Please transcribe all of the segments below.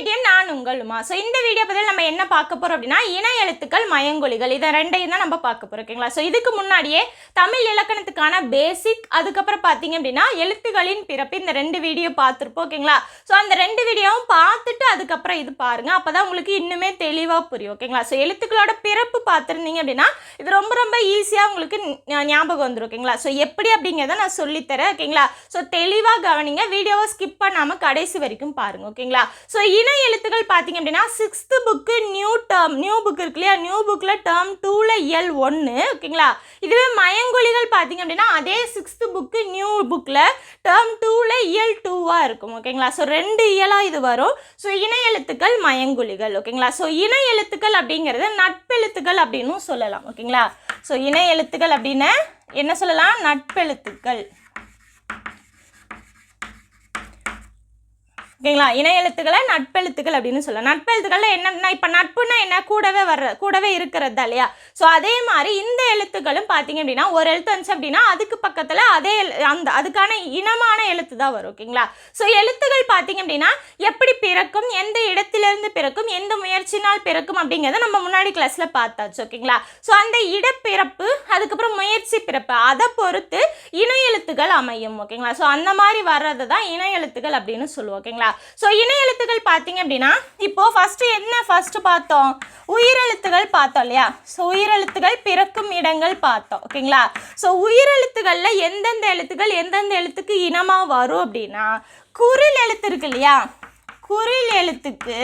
KTM நான் உங்கள் Uma. So இந்த வீடியோ பதில் நம்ம என்ன பார்க்க போகிறோம் அப்படின்னா இணை எழுத்துக்கள் மயங்கொலிகள் இதை ரெண்டையும் தான் நம்ம பார்க்க போகிறோம். ஓகேங்களா? ஸோ இதுக்கு முன்னாடியே தமிழ் இலக்கணத்துக்கான பேசிக், அதுக்கப்புறம் பார்த்தீங்க அப்படின்னா எழுத்துக்களின் பிறப்பு, இந்த 2 வீடியோ பார்த்துருப்போம். ஓகேங்களா? ஸோ அந்த 2 வீடியோவும் பார்த்துட்டு அதுக்கப்புறம் இது பாருங்கள், அப்போ தான் உங்களுக்கு இன்னுமே தெளிவாக புரியும். ஓகேங்களா? ஸோ எழுத்துக்களோட பிறப்பு பார்த்துருந்தீங்க அப்படின்னா இது ரொம்ப ரொம்ப ஈஸியாக உங்களுக்கு ஞாபகம் வந்துடும். ஓகேங்களா? ஸோ எப்படி அப்படிங்கிறத நான் சொல்லித்தரேன். ஓகேங்களா? ஸோ தெளிவாக கவனிங்க, வீடியோவை ஸ்கிப் பண்ணாமல் கடைசி வரைக்கும் பாருங்க. ஓகேங்களா? ஸோ இணை எழுத்துக்கள் பார்த்தீங்க அப்படின்னா 6th புக்கு நியூ புக் இருக்கு இல்லையா, நியூ புக்கில் டேர்ம் 2ல் இயல் 1. ஓகேங்களா? இதுவே மயங்கொலிகள் பார்த்தீங்க அப்படின்னா அதே 6th புக்கு நியூ புக்கில் டேர்ம் 2ல் இயல் 2வாக இருக்கும். ஓகேங்களா? ஸோ 2 இயலாக இது வரும். ஸோ இணை எழுத்துக்கள் மயங்கொலிகள். ஓகேங்களா? ஸோ இணை எழுத்துக்கள் அப்படிங்கிறது நட்பெழுத்துக்கள் அப்படின்னு சொல்லலாம். ஓகேங்களா? ஸோ இணை எழுத்துக்கள் அப்படின்னு என்ன சொல்லலாம்? நட்பெழுத்துக்கள். ஓகேங்களா? இணை எழுத்துக்களை நட்பெழுத்துக்கள் அப்படின்னு சொல்லலாம். நட்பெழுத்துக்களில் என்னன்னா, இப்போ நட்புன்னா என்ன, கூடவே இருக்கிறதா இல்லையா? ஸோ அதே மாதிரி இந்த எழுத்துக்களும் பார்த்தீங்க அப்படின்னா ஒரு எழுத்து வந்துச்சு அப்படின்னா அதுக்கு பக்கத்தில் அதே அதுக்கான இனமான எழுத்து தான் வரும். ஓகேங்களா? ஸோ எழுத்துக்கள் பார்த்தீங்க அப்படின்னா எப்படி பிறக்கும், எந்த இடத்திலிருந்து பிறக்கும், எந்த முயற்சினால் பிறக்கும் அப்படிங்கிறத நம்ம முன்னாடி கிளாஸில் பார்த்தாச்சு. ஓகேங்களா? ஸோ அந்த இடப்பிறப்பு, அதுக்கப்புறம் முயற்சி பிறப்பு, அதை பொறுத்து இணை எழுத்துக்கள் அமையும். ஓகேங்களா? ஸோ அந்த மாதிரி வர்றது தான் இணை எழுத்துக்கள் அப்படின்னு சொல்லுவோம். ஓகேங்களா? ஸோ இணை எழுத்துக்கள் பார்த்தீங்க அப்படின்னா இப்போ ஃபர்ஸ்ட் பார்த்தோம், உயிரெழுத்துகள் பார்த்தோம் இல்லையா? ஸோ உயிரெழுத்துகள் பிறக்கும் இடங்கள் பார்த்தோம். ஓகேங்களா? ஸோ உயிரெழுத்துக்களில் எந்தெந்த எழுத்துக்கள் எந்தெந்த எழுத்துக்கு இனமாக வரும் அப்படின்னா, குறில் எழுத்து இருக்கு இல்லையா, குறில் எழுத்துக்கு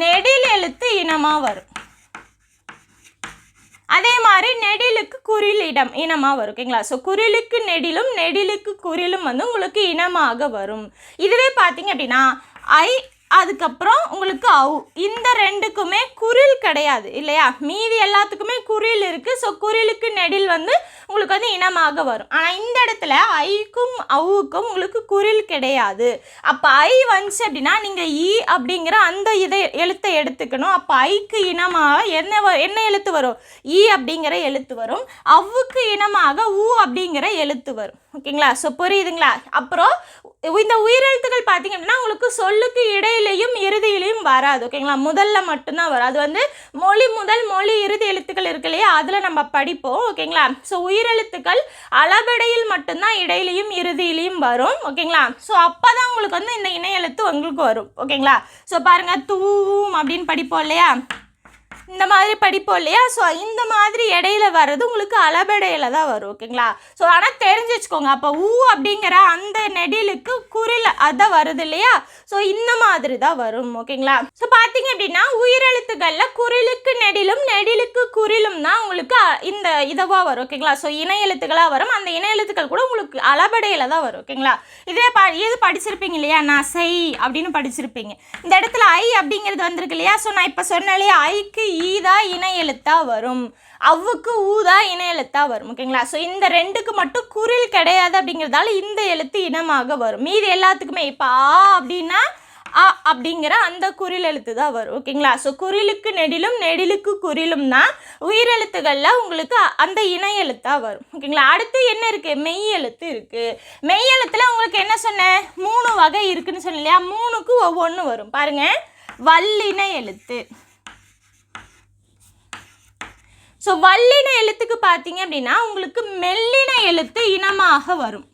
நெடில் எழுத்து இனமாக வரும். அதே மாதிரி நெடிலுக்கு குறில் இனமாக வரும். ஓகேங்களா? ஸோ குறிலுக்கு நெடிலும் நெடிலுக்கு குறிலும் வந்து உங்களுக்கு இனமாக வரும். இதுவே பார்த்தீங்க அப்படின்னா அதுக்கப்புறம் உங்களுக்கு இந்த 2க்குமே குறில் கிடையாது இல்லையா? மீதி எல்லாத்துக்குமே குறில் இருக்குது. ஸோ குறிலுக்கு நெடில் வந்து உங்களுக்கு வந்து இனமாக வரும். ஆனால் இந்த இடத்துல ஐக்கும் அவுக்கும் உங்களுக்கு குறில் கிடையாது. அப்போ ஐ வந்துச்சு அப்படின்னா நீங்கள் ஈ அப்படிங்கிற அந்த எழுத்தை எடுத்துக்கணும். அப்போ ஐக்கு இனமாக என்ன எழுத்து வரும்? ஈ அப்படிங்கிற எழுத்து வரும். அவுக்கு இனமாக ஊ அப்படிங்கிற எழுத்து வரும். ஓகேங்களா? ஸோ புரியுதுங்களா? அப்புறம் இந்த உயிரெழுத்துக்கள் பார்த்தீங்க அப்படின்னா உங்களுக்கு சொல்லுக்கு இடையிலையும் இறுதியிலையும் வராது. ஓகேங்களா? முதல்ல மட்டும்தான் வரும். அது வந்து மொழி முதல் மொழி இறுதி எழுத்துக்கள் இருக்கு இல்லையா, அதில் நம்ம படிப்போம். ஓகேங்களா? ஸோ உயிரெழுத்துக்கள் அளபெடையில் மட்டும்தான் இடையிலையும் இறுதியிலையும் வரும். ஓகேங்களா? ஸோ அப்போ தான் உங்களுக்கு வந்து இந்த இணை எழுத்து உங்களுக்கு வரும். ஓகேங்களா? ஸோ பாருங்கள், தூம் அப்படின்னு படிப்போம் இல்லையா, இந்த மாதிரி படிப்போம் இல்லையா? ஸோ இந்த மாதிரி இடையில வர்றது உங்களுக்கு அளபெடையில் தான் வரும். ஓகேங்களா? ஸோ ஆனால் தெரிஞ்சு வச்சுக்கோங்க, அப்போ ஊ அப்படிங்கிற அந்த நெடிலுக்கு குறில் அதான் வருது இல்லையா? ஸோ இந்த மாதிரி தான் வரும். ஓகேங்களா? ஸோ பார்த்தீங்க அப்படின்னா உயிரெழுத்துக்களில் குறிலுக்கு நெடிலும் நெடிலுக்கு குறிலும் தான் உங்களுக்கு இந்த இதுவாக வரும். ஓகேங்களா? ஸோ இணை எழுத்துக்களாக வரும். அந்த இணை எழுத்துக்கள் கூட உங்களுக்கு அளபெடையில் தான் வரும். ஓகேங்களா? இதே இது படிச்சிருப்பீங்க இல்லையா, நசை அப்படின்னு படிச்சிருப்பீங்க. இந்த இடத்துல ஐ அப்படிங்கிறது வந்திருக்கு இல்லையா? ஸோ நான் இப்போ சொன்னேன் இல்லையா, ஐக்கு ஈதா இணை எழுத்தா வரும், அவ்வுக்கு ஊதா இணை எழுத்தா வரும். ஓகேங்களா? ஸோ இந்த 2க்கு மட்டும் குறில் கிடையாது அப்படிங்கிறதால இந்த எழுத்து இனமாக வரும். மீதி எல்லாத்துக்குமே இப்போ ஆ அப்படின்னா ஆ அப்படிங்கிற அந்த குறில் எழுத்து தான் வரும். ஓகேங்களா? ஸோ குறிலுக்கு நெடிலும் நெடிலுக்கு குறிலும் தான் உயிரெழுத்துக்களில் உங்களுக்கு அந்த இணை எழுத்தாக வரும். ஓகேங்களா? அடுத்து என்ன இருக்குது? மெய் எழுத்து இருக்குது. மெய் எழுத்தில் உங்களுக்கு என்ன சொன்னேன், 3 வகை இருக்குதுன்னு சொன்னேன் இல்லையா? 3க்கு ஒவ்வொன்று வரும். பாருங்கள், வல்லின எழுத்து. ஸோ வல்லின எழுத்துக்கு பார்த்தீங்க அப்படின்னா உங்களுக்கு மெல்லின எழுத்து இனமாக வரும்.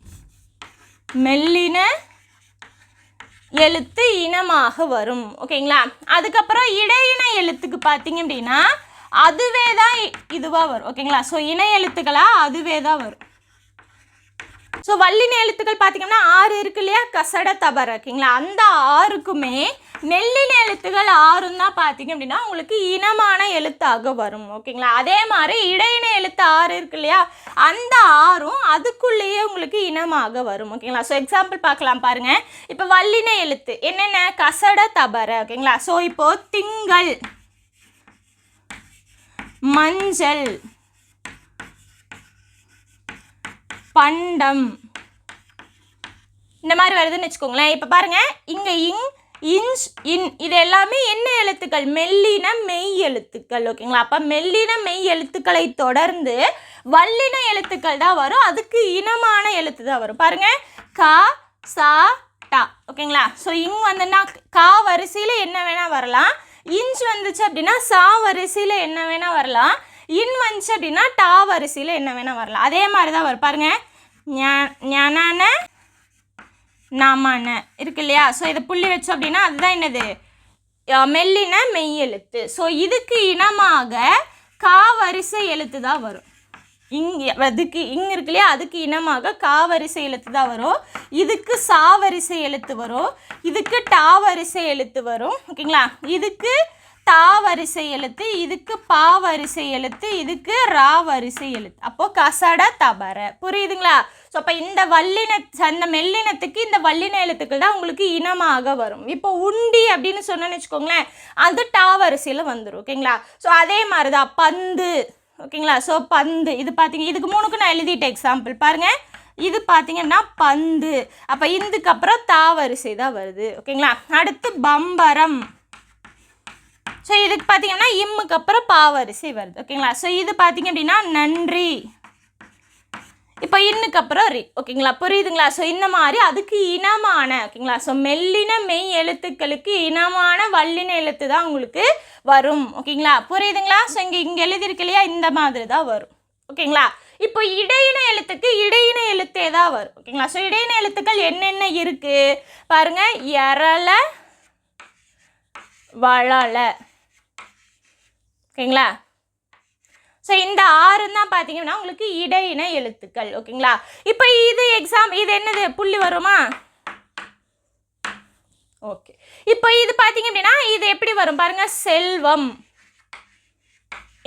மெல்லின எழுத்து இனமாக வரும். ஓகேங்களா? அதுக்கப்புறம் இடையின எழுத்துக்கு பார்த்தீங்க அப்படின்னா அதுவே தான் இதுவாக வரும். ஓகேங்களா? ஸோ இணை எழுத்துக்களாக அதுவே தான் வரும். ஸோ வல்லின எழுத்துக்கள் பார்த்தீங்கன்னா 6 இருக்கு இல்லையா, கசட தபர. ஓகேங்களா? அந்த 6க்குமே மெல்லின எழுத்துக்கள் 6 தான் பார்த்தீங்க அப்படின்னா உங்களுக்கு இனமான எழுத்தாக வரும். ஓகேங்களா? அதே மாதிரி இடையின எழுத்து 6 இருக்கு இல்லையா, அந்த 6ம் அதுக்குள்ளேயே உங்களுக்கு இனமாக வரும். ஓகேங்களா? ஸோ எக்ஸாம்பிள் பார்க்கலாம் பாருங்க. இப்போ வல்லின எழுத்து என்னென்ன, கசட தபர. ஓகேங்களா? ஸோ இப்போ திங்கள், மஞ்சள், பண்டம், இந்த மாதிரி வருதுன்னு வச்சுக்கோங்களேன். இப்போ பாருங்கள், இங்கே இன்ச் இன் இது எல்லாமே என்ன எழுத்துக்கள், மெல்லின மெய் எழுத்துக்கள். ஓகேங்களா? அப்போ மெல்லின மெய் எழுத்துக்களை தொடர்ந்து வல்லின எழுத்துக்கள் தான் வரும். அதுக்கு இனமான எழுத்து தான் வரும். பாருங்கள், க, ச, டா ஓகேங்களா. ஸோ இங் வந்துன்னா கா வரிசையில் என்ன வேணால் வரலாம். இன்ச் வந்துச்சு அப்படின்னா சா வரிசையில் என்ன வேணால் வரலாம். இன் வந்துச்சு அப்படின்னா டா வரிசையில் என்ன வேணால் வரலாம். அதே மாதிரி தான் வரும் பாருங்கள். ஞான நாமான இருக்கு இல்லையா. ஸோ இதை புள்ளி வச்சோம் அப்படின்னா அதுதான் என்னது, மெல்லின மெய் எழுத்து. ஸோ இதுக்கு இனமாக கா வரிசை எழுத்து தான் வரும். அதுக்கு இருக்கு இல்லையா, அதுக்கு இனமாக கா வரிசை எழுத்து தான் வரும். இதுக்கு சா வரிசை எழுத்து வரும். இதுக்கு டா வரிசை எழுத்து வரும் ஓகேங்களா. இதுக்கு தா வரிசை எழுத்து, இதுக்கு பா வரிசை எழுத்து, இதுக்கு ரா வரிசை எழுத்து. அப்போது கசட தபர புரியுதுங்களா. ஸோ அப்போ இந்த அந்த மெல்லினத்துக்கு இந்த வல்லின எழுத்துக்கள் தான் உங்களுக்கு இனமாக வரும். இப்போ உண்டி அப்படின்னு சொன்னோன்னு வச்சுக்கோங்களேன், அது டா வரிசையில் வந்துடும் ஓகேங்களா. ஸோ அதே மாதிரி தான் பந்து ஓகேங்களா. ஸோ பந்து இது பார்த்தீங்க, இதுக்கு 3க்கு நான் எழுதிட்டேன் எக்ஸாம்பிள் பாருங்கள். இது பார்த்தீங்கன்னா பந்து, அப்போ இதுக்கு அப்புறம் தா வரிசை தான் வருது ஓகேங்களா. அடுத்து பம்பரம். ஸோ இதுக்கு பார்த்தீங்கன்னா இம்முக்கு அப்புறம் பா வரிசை வருது ஓகேங்களா. ஸோ இது பார்த்தீங்க அப்படின்னா நன்றி, இப்போ இன்னுக்கு அப்புறம் ரி ஓகேங்களா. புரியுதுங்களா. ஸோ இந்த மாதிரி அதுக்கு இனமான ஓகேங்களா. ஸோ மெல்லின மெய் எழுத்துக்களுக்கு இனமான வல்லின எழுத்து தான் உங்களுக்கு வரும் ஓகேங்களா. புரியுதுங்களா. ஸோ இங்கே எழுதியிருக்கு இல்லையா, இந்த மாதிரி தான் வரும் ஓகேங்களா. இப்போ இடையின எழுத்துக்கு இடையின எழுத்தே தான் வரும் ஓகேங்களா. ஸோ இடையின எழுத்துக்கள் என்னென்ன இருக்குது பாருங்கள். எரல வளல ஓகேங்களா. ஸோ இந்த 6 தான் பார்த்தீங்கன்னா உங்களுக்கு இடையின எழுத்துக்கள் ஓகேங்களா. இப்போ இது இது என்னது புள்ளி வருமா, ஓகே. இப்போ இது பார்த்தீங்க அப்படின்னா இது எப்படி வரும் பாருங்கள், செல்வம்.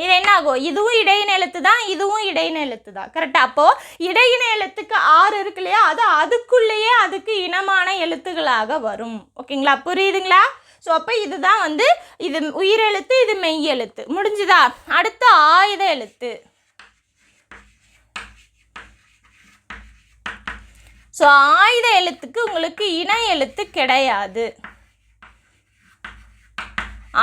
இது என்ன ஆகும், இதுவும் இடையின எழுத்து தான், இதுவும் இடையின எழுத்து தான் கரெக்டாக. அப்போது இடையின எழுத்துக்கு 6 இருக்கு இல்லையா, அது அதுக்குள்ளேயே அதுக்கு இனமான எழுத்துக்களாக வரும் ஓகேங்களா. புரியுதுங்களா. ஸோ அப்போ இதுதான் இது உயிரெழுத்து, இது மெய் எழுத்து முடிஞ்சுதா. அடுத்து ஆயுத எழுத்து. ஸோ ஆயுத எழுத்துக்கு உங்களுக்கு இணை எழுத்து கிடையாது.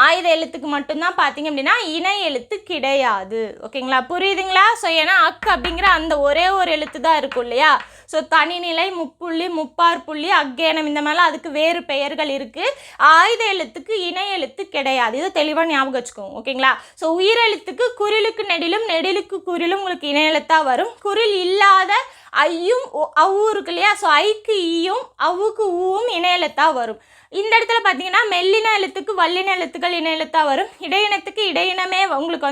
ஆயுத எழுத்துக்கு மட்டும்தான் பார்த்தீங்க அப்படின்னா இணை எழுத்து கிடையாது ஓகேங்களா. புரியுதுங்களா. ஸோ ஏன்னா அக்கு அப்படிங்கிற அந்த ஒரே ஒரு எழுத்து தான் இருக்கும் இல்லையா. ஸோ தனிநிலை, முப்புள்ளி, முப்பார் புள்ளி, அக்கேனம் இந்த மாதிரிலாம் அதுக்கு வேறு பெயர்கள் இருக்குது. ஆயுத எழுத்துக்கு இணை எழுத்து கிடையாது, இது தெளிவாக ஞாபகம் வச்சுக்கோங்க ஓகேங்களா. ஸோ உயிரெழுத்துக்கு குறிலுக்கு நெடிலும் நெடிலுக்கு குறிலும் உங்களுக்கு இணை எழுத்தாக வரும். குறில் இல்லாத ஐயும் அவ்வு இருக்கு இல்லையா. ஸோ ஐக்கு ஈயும் அவ்வுக்கு ஊவும் இணை எழுத்தாக வரும். இந்த இடத்துல பார்த்தீங்கன்னா மெல்லின எழுத்துக்கு வல்லின எழுத்துக்கள் இணை எழுத்தாக வரும். இடையினத்துக்கு இடையினமே உங்களுக்கு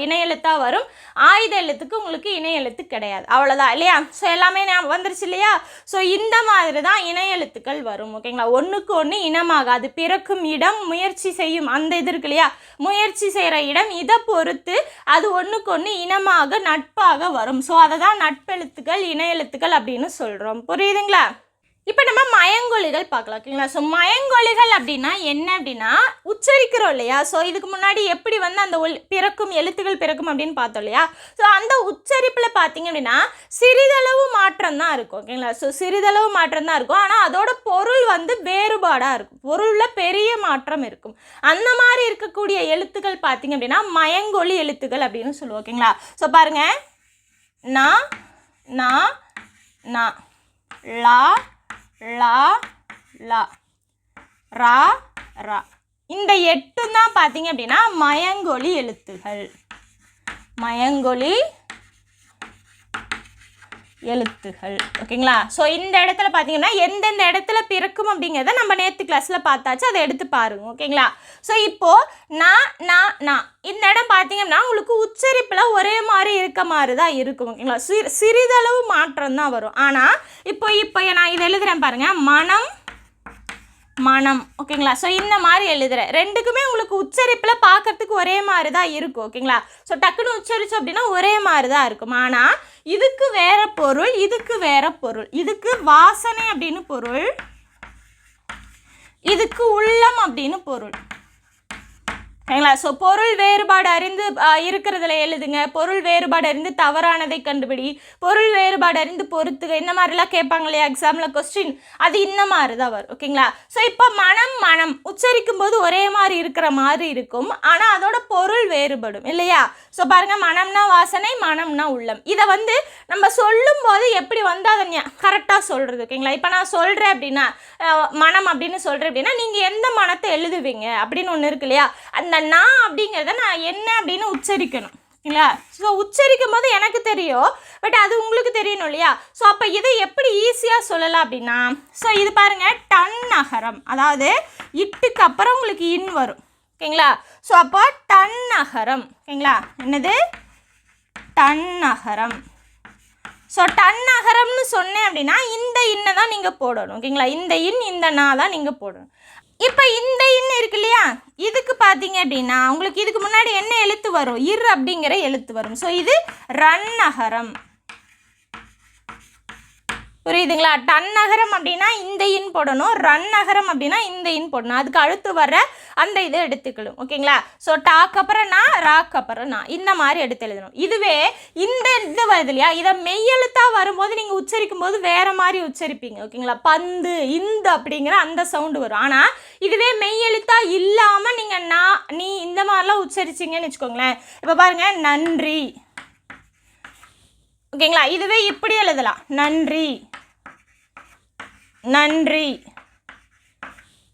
இணை எழுத்தாக வரும். ஆயுத எழுத்துக்கு உங்களுக்கு இணை எழுத்து கிடையாது, அவ்வளோதான் இல்லையா. ஸோ எல்லாமே வந்துருச்சு இல்லையா. ஸோ இந்த மாதிரி தான் இணை எழுத்துக்கள் வரும் ஓகேங்களா. ஒன்றுக்கு ஒன்று இனமாக அது பிறக்கும் இடம், முயற்சி செய்யும் அந்த இது இருக்கு இல்லையா, முயற்சி செய்கிற இடம், இதை பொறுத்து அது ஒன்றுக்கு ஒன்று இனமாக நட்பாக வரும். ஸோ அதை தான் நட்பெழுத்துக்கள் இணை எழுத்துக்கள் அப்படின்னு சொல்கிறோம். புரியுதுங்களா. இப்போ நம்ம மயங்கொலிகள் பார்க்கலாம் ஓகேங்களா. ஸோ மயங்கொலிகள் அப்படின்னா என்ன அப்படின்னா உச்சரிக்கிறோம் இல்லையா. ஸோ இதுக்கு முன்னாடி எப்படி அந்த பிறக்கும் எழுத்துக்கள் பிறக்கும் அப்படின்னு பார்த்தோம் இல்லையா. ஸோ அந்த உச்சரிப்பில் பார்த்தீங்க அப்படின்னா சிறிதளவு மாற்றம் தான் இருக்கும் ஓகேங்களா. ஸோ சிறிதளவு மாற்றம் தான் இருக்கும், ஆனால் அதோட பொருள் வேறுபாடாக இருக்கும், பொருளில் பெரிய மாற்றம் இருக்கும். அந்த மாதிரி இருக்கக்கூடிய எழுத்துக்கள் பார்த்தீங்க அப்படின்னா மயங்கொலி எழுத்துக்கள் அப்படின்னு சொல்லுவோம் ஓகேங்களா. ஸோ பாருங்கள், நா நா நா, லா லா லா, ரா ரா, இந்த 8 தான் பார்த்தீங்க அப்படின்னா மயங்கொலி எழுத்துகள். மயங்கொலி எழுத்துகள் ஓகேங்களா. ஸோ இந்த இடத்துல பார்த்தீங்கன்னா எந்தெந்த இடத்துல பிறக்கும் அப்படிங்கிறத நம்ம நேற்று கிளாஸில் பார்த்தாச்சு, அதை எடுத்து பாருங்க ஓகேங்களா. ஸோ இப்போது நான் இந்த இடம் பார்த்தீங்கன்னா உங்களுக்கு உச்சரிப்பில் ஒரே மாதிரி இருக்க மாதிரி தான் இருக்கும் ஓகேங்களா. சிறிதளவு மாற்றம் தான் வரும். ஆனால் இப்போ நான் இதை எழுதுகிறேன் பாருங்கள், மனம் மனம் ஓகேங்களா. ஸோ இந்த மாதிரி எழுதுகிறேன். ரெண்டுக்குமே உங்களுக்கு உச்சரிப்பில் பார்க்கறதுக்கு ஒரே மாதிரி தான் இருக்கும் ஓகேங்களா. ஸோ டக்குன்னு உச்சரிச்சோம் அப்படின்னா ஒரே மாதிரி தான் இருக்கும். ஆனால் இதுக்கு வேற பொருள், இதுக்கு வேற பொருள். இதுக்கு வாசனை அப்படின்னு பொருள், இதுக்கு உள்ளம் அப்படின்னு பொருள் ஓகேங்களா. ஸோ பொருள் வேறுபாடு அறிந்து இருக்கிறதுல எழுதுங்க, பொருள் வேறுபாடு அறிந்து தவறானதை கண்டுபிடி, பொருள் வேறுபாடு அறிந்து பொறுத்துக, இந்த மாதிரிலாம் கேட்பாங்க இல்லையா எக்ஸாமில் கொஸ்டின், அது இந்த மாதிரி தான் வரும் ஓகேங்களா. ஸோ இப்போ மனம் மனம் உச்சரிக்கும் போது ஒரே மாதிரி இருக்கிற மாதிரி இருக்கும், ஆனால் அதோட பொருள் வேறுபடும் இல்லையா? ஸோ பாருங்கள், மனம்னா வாசனை, மனம்னா உள்ளம். இதை வந்து நம்ம சொல்லும் போது எப்படி வந்து அதை கரெக்டாக சொல்கிறது, ஓகேங்களா? இப்போ நான் சொல்கிறேன் அப்படின்னா, மனம் அப்படின்னு சொல்கிறேன் அப்படின்னா, நீங்கள் எந்த மனத்தை எழுதுவீங்க அப்படின்னு ஒன்று இருக்கு இல்லையா? அந்த நான் அப்படிங்கிறத நான் என்ன அப்படின்னு உச்சரிக்கணும் இல்லையா? ஸோ உச்சரிக்கும் போது எனக்கு தெரியும், பட் அது உங்களுக்கு தெரியணும் இல்லையா? ஸோ அப்போ இதை எப்படி ஈஸியாக சொல்லலாம் அப்படின்னா, ஸோ இது பாருங்கள், டன் நகரம், அதாவது இட்டுக்கு அப்புறம் உங்களுக்கு இன் வரும், ஓகேங்களா? ஸோ அப்போ டன் நகரம், ஓகேங்களா? என்னது? டன் நகரம். ஸோ டன் நகரம்னு சொன்னேன் அப்படின்னா இந்த இன்னை தான் நீங்கள் போடணும், ஓகேங்களா? இந்த இன் இந்த நான் தான் நீங்கள் போடணும். இப்போ இந்த இன் இருக்கு இல்லையா, இதுக்கு பார்த்தீங்க அப்படின்னா உங்களுக்கு இதுக்கு முன்னாடி என்ன எழுத்து வரும்? இர் அப்படிங்கிற எழுத்து வரும். ஸோ இது ரன் நகரம். புரியுதுங்களா? டன் நகரம் அப்படின்னா இந்த இன் போடணும், ரன் நகரம் அப்படின்னா இந்த இன் போடணும். அதுக்கு அடுத்து வர அந்த இதை எடுத்துக்கணும், ஓகேங்களா? ஸோ டாக்கு அப்புறம் நான், ராக்கு அப்புறம் நான், இந்த மாதிரி எடுத்து எழுதணும். இதுவே இந்த இது வருது இல்லையா, இதை மெய்யெழுத்தாக வரும்போது நீங்கள் உச்சரிக்கும் போது வேறு மாதிரி உச்சரிப்பீங்க, ஓகேங்களா? பந்து, இந்த அப்படிங்கிற அந்த சவுண்டு வரும். ஆனால் இதுவே மெய்யெழுத்தாக இல்லாமல் நீங்கள் நான், நீ இந்த மாதிரிலாம் உச்சரிச்சிங்கன்னு வச்சுக்கோங்களேன். இப்போ பாருங்கள், நன்றி, ஓகேங்களா? இதுவே இப்படி எழுதலாம், நன்றி நன்றி,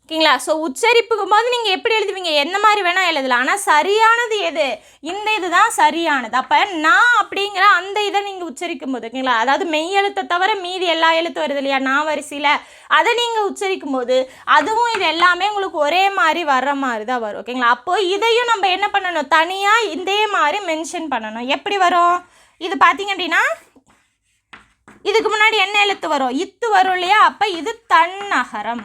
ஓகேங்களா? ஸோ உச்சரிப்புக்கும் போது நீங்கள் எப்படி எழுதுவீங்க? எந்த மாதிரி வேணால் எழுதலாம், ஆனால் சரியானது எது? இந்த இது தான் சரியானது. அப்போ நான் அப்படிங்கிற அந்த இதை நீங்கள் உச்சரிக்கும் போது, ஓகேங்களா, அதாவது மெய் எழுத்தை தவிர மீதி எல்லா எழுத்து வருது இல்லையா நான் வரிசையில், அதை நீங்கள் உச்சரிக்கும் போது அதுவும் இது எல்லாமே உங்களுக்கு ஒரே மாதிரி வர்ற மாதிரி தான் வரும், ஓகேங்களா? அப்போது இதையும் நம்ம என்ன பண்ணணும்? தனியாக இதே மாதிரி மென்ஷன் பண்ணணும். எப்படி வரும்? இது பார்த்தீங்க அப்படின்னா இதுக்கு முன்னாடி என்ன எழுத்து வரும்? இத்து வரும் இல்லையா? அப்போ இது தன் நகரம்.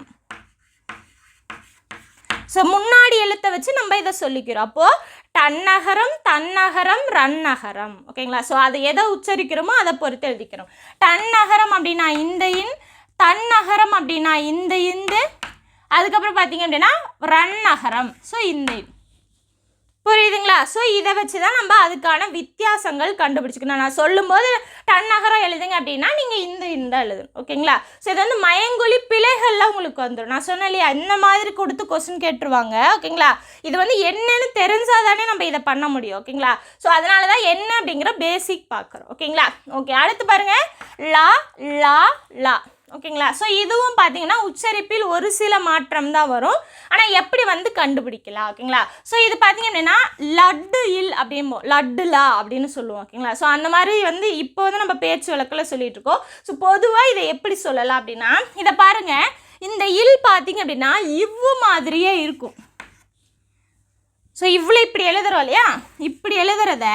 ஸோ முன்னாடி எழுத்தை வச்சு நம்ம இதை சொல்லிக்கிறோம். அப்போது டன்னகரம், தன்னகரம், ரன்னகரம், ஓகேங்களா? ஸோ அதை எதை உச்சரிக்கிறோமோ அதை பொறுத்து எழுதிக்கிறோம். டன்னகரம் அப்படின்னா இந்த இன், தன்னகரம் அப்படின்னா இந்த இந்து, அதுக்கப்புறம் பார்த்தீங்க அப்படின்னா ரன்னகரம், ஸோ இந்த இன். புரியுதுங்களா? ஸோ இதை வச்சு தான் நம்ம அதுக்கான வித்தியாசங்கள் கண்டுபிடிச்சிக்கணும். நான் சொல்லும்போது டன்னகரம் எழுதுங்க அப்படின்னா நீங்கள் இந்த எழுதணும், ஓகேங்களா? ஸோ இது வந்து மயங்கொலி பிழைகள்லாம் உங்களுக்கு வந்துடும். நான் சொன்னேன் இல்லையா, இந்த மாதிரி கொடுத்து கொஸ்டின் கேட்டுருவாங்க, ஓகேங்களா? இது வந்து என்னன்னு தெரிஞ்சால் தானே நம்ம இதை பண்ண முடியும், ஓகேங்களா? ஸோ அதனால தான் என்ன அப்படிங்கிற பேசிக் பார்க்குறோம், ஓகேங்களா? ஓகே, அடுத்து பாருங்கள், லா லா லா, ஓகேங்களா? ஸோ இதுவும் பார்த்தீங்கன்னா உச்சரிப்பில் ஒரு சில மாற்றம் தான் வரும், ஆனால் எப்படி வந்து கண்டுபிடிக்கலாம், ஓகேங்களா? ஸோ இது பார்த்தீங்க அப்படின்னா லட்டு இல் அப்படிம்போம், லட்டுலா அப்படின்னு சொல்லுவோம், ஓகேங்களா? ஸோ அந்த மாதிரி வந்து இப்போ வந்து நம்ம பேச்சு வழக்கில் சொல்லிட்டு இருக்கோம். ஸோ பொதுவாக இதை எப்படி சொல்லலாம் அப்படின்னா, இதை பாருங்கள், இந்த இல் பார்த்தீங்க அப்படின்னா இவ்வு மாதிரியே இருக்கும். ஸோ இவ்வளோ இப்படி எழுதுறோம் இல்லையா, இப்படி எழுதுறத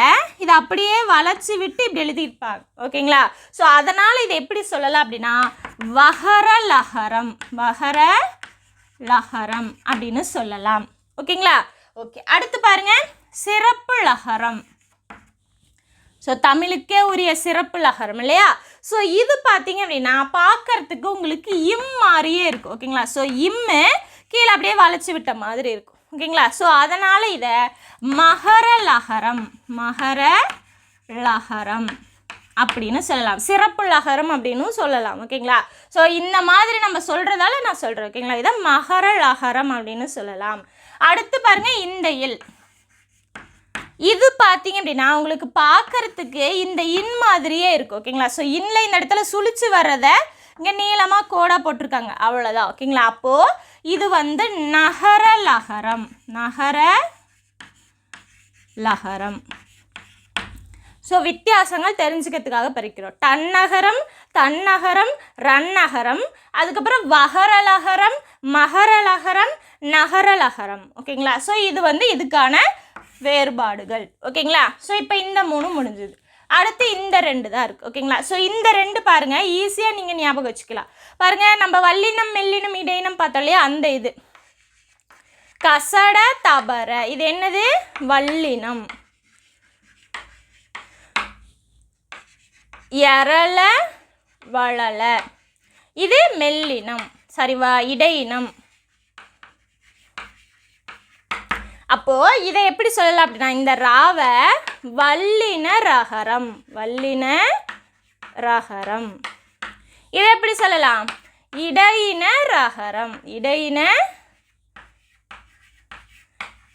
இதை அப்படியே வளைச்சி விட்டு இப்படி எழுதியிருப்பாங்க, ஓகேங்களா? ஸோ அதனால் இதை எப்படி சொல்லலாம் அப்படின்னா வகர லகரம், வகர லகரம் அப்படின்னு சொல்லலாம், ஓகேங்களா? ஓகே, அடுத்து பாருங்கள், சிறப்பு லகரம். ஸோ தமிழுக்கே உரிய சிறப்பு லகரம் இல்லையா? ஸோ இது பார்த்தீங்க அப்படின்னா பார்க்கறதுக்கு உங்களுக்கு இம் மாதிரியே இருக்கும், ஓகேங்களா? ஸோ இம்மு கீழே அப்படியே வளைச்சி விட்ட மாதிரி இருக்கும், ஓகேங்களா? ஸோ அதனால் இதை மகர லகரம், மகர லகரம் அப்படின்னு சொல்லலாம், சிறப்பு லகரம் அப்படின்னு சொல்லலாம், ஓகேங்களா? ஸோ இந்த மாதிரி நம்ம சொல்கிறதால நான் சொல்கிறேன், ஓகேங்களா? இதை மகர லகரம் அப்படின்னு சொல்லலாம். அடுத்து பாருங்கள், இந்த இல், இது பார்த்தீங்க அப்படின்னா உங்களுக்கு பார்க்கறதுக்கு இந்த இன் மாதிரியே இருக்கும், ஓகேங்களா? ஸோ இன்னில் இந்த இடத்துல சுழிச்சு வர்றதை இங்கே நீளமாக கோடாக போட்டிருக்காங்க, அவ்வளோதான், ஓகேங்களா? அப்போது இது வந்து நகர லகரம், நகர லகரம். ஸோ வித்தியாசங்கள் தெரிஞ்சுக்கிறதுக்காக பறிக்கிறோம். டன்னகரம், தன்னகரம், ரன்னகரம், அதுக்கப்புறம் வகரலகரம், மகரலகரம், நகரலகரம், ஓகேங்களா? ஸோ இது வந்து இதுக்கான வேறுபாடுகள், ஓகேங்களா? ஸோ இப்போ இந்த 3 முடிஞ்சுது. அடுத்து இந்த 2 தான் இருக்குது, ஓகேங்களா? ஸோ இந்த 2 பாருங்கள், ஈஸியாக நீங்கள் ஞாபகம் வச்சுக்கலாம். பாருங்கள், நம்ம வல்லினம் மெல்லினம் இடையினம் பார்த்தோம் இல்லையா, அந்த இது கசட தபர, இது என்னது? வல்லினம். எரள வளல, இது மெல்லினம், சரிவா, இடையினம். அப்போது இதை எப்படி சொல்லலாம் அப்படின்னா இந்த ராவை வல்லின ரகரம், வல்லின ரகரம். இதை எப்படி சொல்லலாம்? இடையின ரகரம், இடையின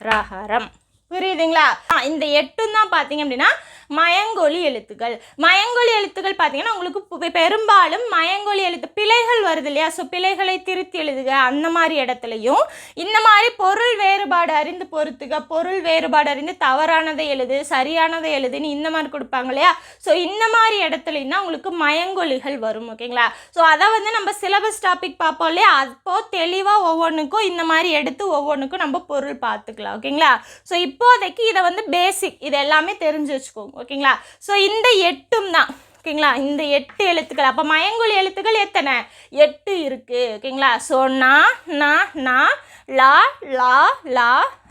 ரகரம். புரியுதுங்களா? இந்த 8 தான் பார்த்தீங்க அப்படின்னா மயங்கொலி எழுத்துக்கள். மயங்கொலி எழுத்துக்கள் பார்த்தீங்கன்னா உங்களுக்கு பெரும்பாலும் மயங்கொலி எழுத்து பிழைகள் வருது இல்லையா? ஸோ பிழைகளை திருத்தி எழுதுக அந்த மாதிரி இடத்துலையும், இந்த மாதிரி பொருள் வேறுபாடு அறிந்து பொறுத்துக, பொருள் வேறுபாடு அறிந்து தவறானதை எழுது, சரியானதை எழுதுன்னு இந்த மாதிரி கொடுப்பாங்க இல்லையா? ஸோ இந்த மாதிரி இடத்துலையும் தான் உங்களுக்கு மயங்கொலிகள் வரும். ஓகேங்களா? ஸோ அதை வந்து நம்ம சிலபஸ் டாபிக் பார்ப்போம் இல்லையா? அப்போது தெளிவாக ஒவ்வொன்றுக்கும் இந்த மாதிரி எடுத்து ஒவ்வொன்றுக்கும் நம்ம பொருள் பார்த்துக்கலாம். ஓகேங்களா? ஸோ இப்போதைக்கு இதை வந்து பேசிக் இது எல்லாமே தெரிஞ்சு வச்சுக்கோங்க. ஓகேங்களா? ஸோ இந்த 8 தான். ஓகேங்களா? இந்த 8 எழுத்துக்கள். அப்போ மயங்கொலி எழுத்துக்கள் எத்தனை? 8 இருக்குது. ஓகேங்களா? ஸோ நா நா நா லா லா லா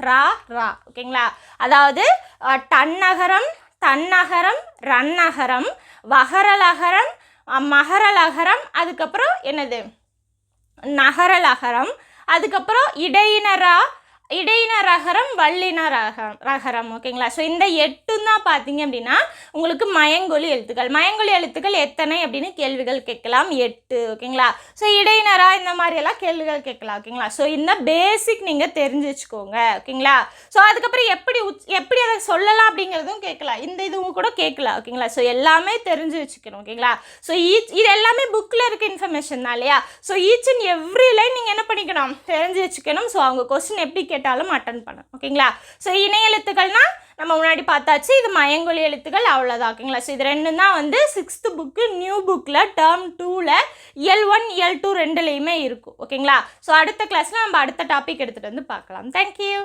ரா ரா. ஓகேங்களா? அதாவது டன்னகரம், தன்னகரம், ரன்னகரம், வகரலகரம், மகரலகரம், அதுக்கப்புறம் என்னது நகரலகரம், அதுக்கப்புறம் இடையினரகரம், வல்லினரகரம். ஓகேங்களா? ஸோ இந்த 8 தான் பார்த்தீங்க அப்படின்னா உங்களுக்கு மயங்கொலி எழுத்துக்கள். மயங்கொலி எழுத்துக்கள் எத்தனை அப்படின்னு கேள்விகள் கேட்கலாம். 8. ஓகேங்களா? ஸோ இடையினரா இந்த மாதிரியெல்லாம் கேள்விகள் கேட்கலாம். ஓகேங்களா? ஸோ இந்த பேசிக் நீங்கள் தெரிஞ்சு வச்சுக்கோங்க. ஓகேங்களா? ஸோ அதுக்கப்புறம் எப்படி அதை சொல்லலாம் அப்படிங்கிறதும் கேட்கலாம். இந்த இதுவும் கூட கேட்கலாம். ஓகேங்களா? ஸோ எல்லாமே தெரிஞ்சு வச்சுக்கணும். ஓகேங்களா? ஸோ இது எல்லாமே புக்கில் இருக்க இன்ஃபர்மேஷன் தான் இல்லையா? So each and every line நீங்கள் என்ன பண்ணிக்கணும்? தெரிஞ்சு வச்சுக்கணும். ஸோ அவங்க கொஸ்டின் எப்படி கேட்டாலும் அட்டன் பண்ணணும். ஓகேங்களா? ஸோ இணை எழுத்துக்கள்னா நம்ம முன்னாடி பார்த்தாச்சு. இது மயங்கொலி எழுத்துக்கள், அவ்வளோதான். ஓகேங்களா? ஸோ இது 2 தான் வந்து 6th புக்கு நியூ புக்கில் டேர்ம் 2ல் இயல் 1 இயல் 2 ரெண்டுலேயுமே இருக்கும். ஓகேங்களா? ஸோ அடுத்த கிளாஸில் நம்ம அடுத்த டாபிக் எடுத்துகிட்டு வந்து பார்க்கலாம். தேங்க்யூ.